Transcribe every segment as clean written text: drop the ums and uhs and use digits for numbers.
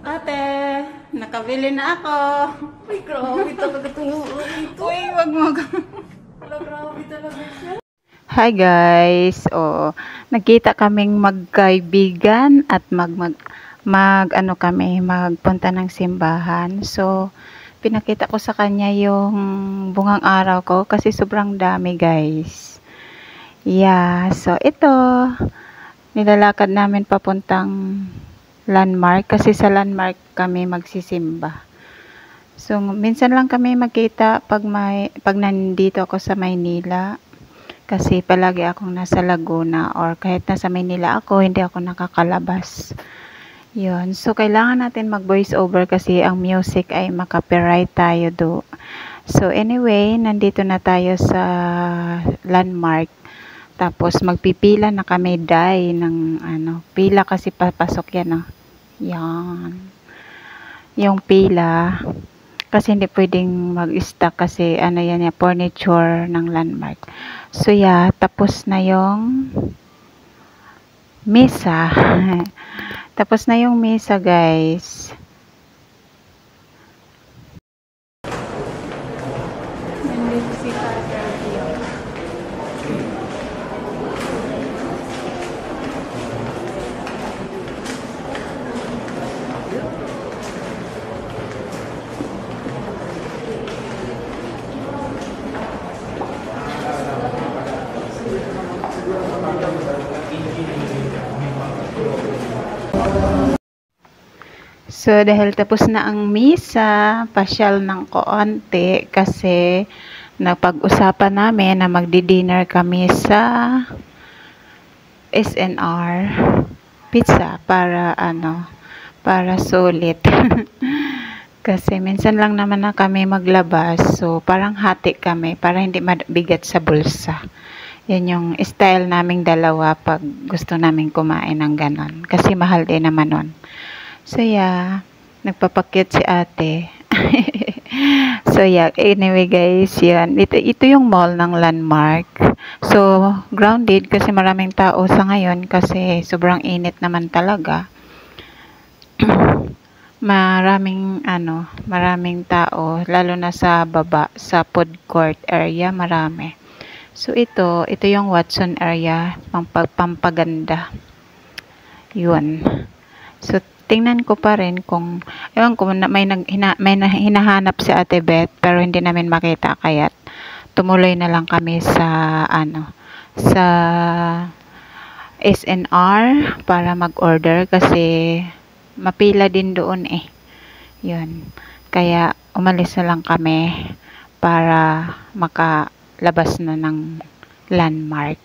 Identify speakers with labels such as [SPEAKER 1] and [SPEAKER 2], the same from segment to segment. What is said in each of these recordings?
[SPEAKER 1] Ate, nakabili na ako.
[SPEAKER 2] Uy, grabe talaga ito.
[SPEAKER 1] Uy, wag mo.
[SPEAKER 2] Grabe talaga siya.
[SPEAKER 1] Hi guys. Nagkita kaming magkaibigan at magpunta ng simbahan. So, pinakita ko sa kanya yung bungang araw ko kasi sobrang dami guys. Yeah, so ito nilalakad namin papuntang landmark kasi sa landmark kami magsisimba. So minsan lang kami magkita pag nandito ako sa Maynila kasi palagi akong nasa Laguna or kahit nasa Maynila ako hindi ako nakakalabas. Yun. So kailangan natin mag voice over kasi ang music ay makapiright tayo do. So anyway, nandito na tayo sa landmark. Tapos magpipila na kami ng pila kasi papasok yan Yan. Yung pila kasi hindi pwedeng mag-stack kasi yan furniture ng landmark. So yeah, tapos na yung misa. Tapos na yung misa guys. Nandito si Father Pio. So, dahil tapos na ang misa, pasyal ng konti kasi napag-usapan namin na magdi-dinner kami sa SNR Pizza para sulit. Kasi minsan lang naman na kami maglabas, so parang hati kami para hindi mabigat sa bulsa. Yan yung style naming dalawa pag gusto naming kumain ng ganon. Kasi mahal din naman nun. So yeah, nagpapakyut si ate. So yeah, anyway guys, yan. Ito yung mall ng landmark. So, grounded kasi maraming tao sa ngayon kasi sobrang init naman talaga. Maraming tao, lalo na sa baba, sa food court area, marami. So ito yung Watson area, pampaganda. Yun. So tingnan ko pa rin kung ewan ko may hinahanap si Ate Beth pero hindi namin makita kaya tumuloy na lang kami sa sa SNR para mag-order kasi mapila din doon Yun. Kaya umalis na lang kami para makalabas na ng landmark.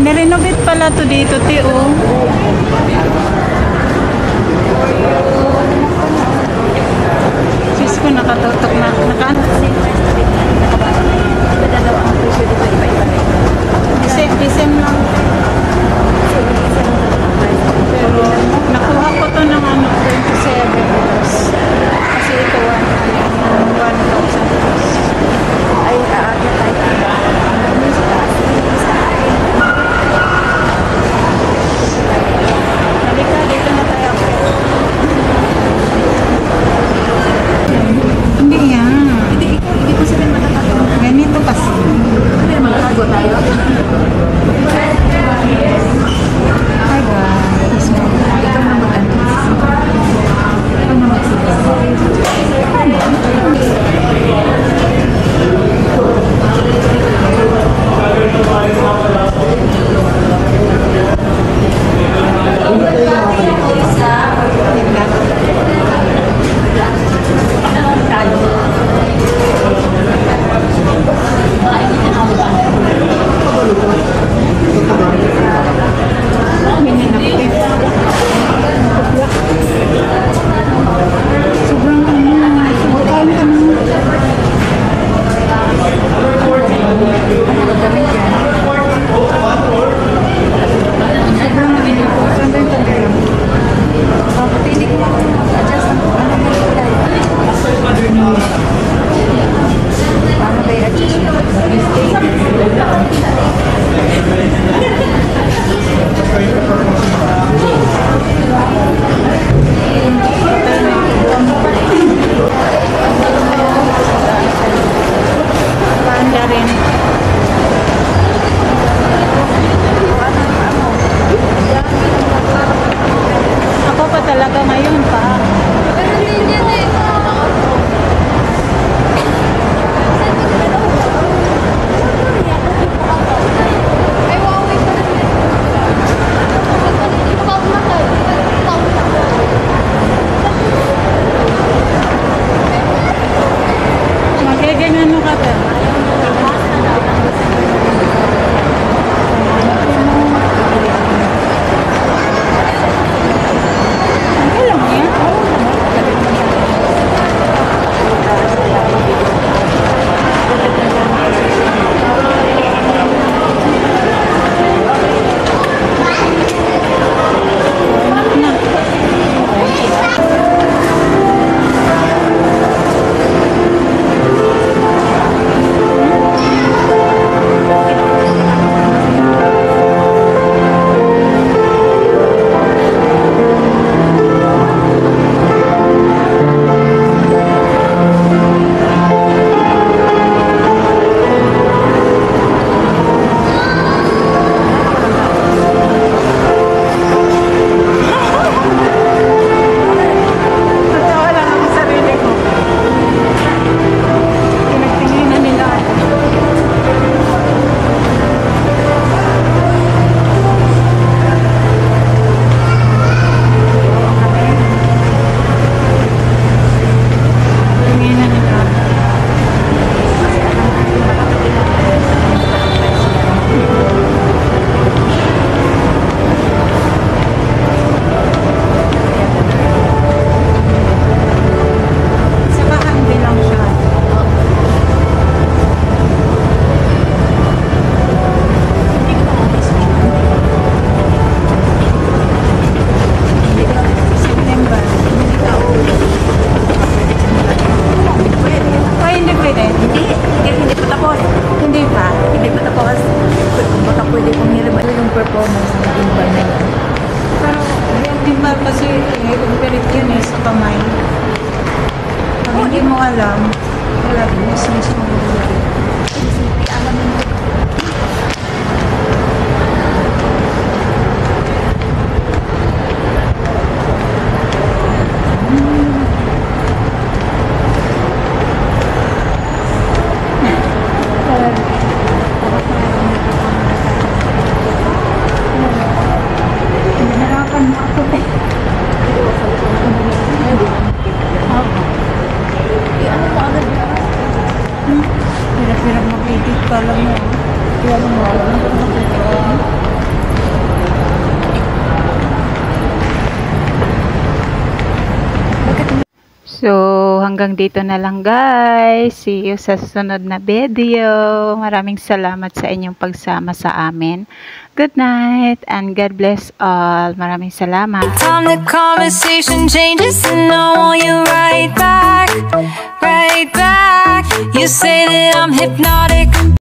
[SPEAKER 1] Nirenovate pala to dito, Tio. Diyos ko, nakatutok na. Same lang. Pero, nakuha ko to ng 27 pesos. Kasi ito, 1,000 pesos.
[SPEAKER 2] Ay, aaga tayo.
[SPEAKER 1] Halika, dito na tayo. Hindi yan.
[SPEAKER 2] Hindi ko sabihin matatato.
[SPEAKER 1] Ganito kasi.
[SPEAKER 2] Ano yung magkago tayo?
[SPEAKER 1] Hi guys.
[SPEAKER 2] Ikaw na mag-ano. Ikaw na mag-sige.
[SPEAKER 1] Sobrang sobrang
[SPEAKER 2] Hindi ko mag-adjust ang ano na kulay. Paano ba i-adjust?
[SPEAKER 1] panda rin. Ako pa talaga ngayon pa. Magiging ano ka ba? Okay lang yan. Natawa lang ako sa sarili ko. Pinagtinginan nila ako. Tinginan nila ako. Sa kahandi lang siya. September. Ay, hindi pwede.
[SPEAKER 2] Hindi pa tapos.
[SPEAKER 1] Hindi pa.
[SPEAKER 2] Hindi pa tapos. Baka pwede kong nilabas yung performance ng timba na yun.
[SPEAKER 1] Pero yung timbal kasi operate yun sa kamay. Pag hindi mo alam, wala din. Mismo mo wala.
[SPEAKER 2] Alam mo
[SPEAKER 1] Nahirapan mo ako eh.
[SPEAKER 2] ano mo
[SPEAKER 1] hanggang dito na lang guys. See you sa susunod na video. Maraming salamat sa inyong pagsama sa amin. Good night and God bless all. Maraming salamat.
[SPEAKER 3] Time the conversation changes and I want you right back, right back. You say that I'm hypnotic.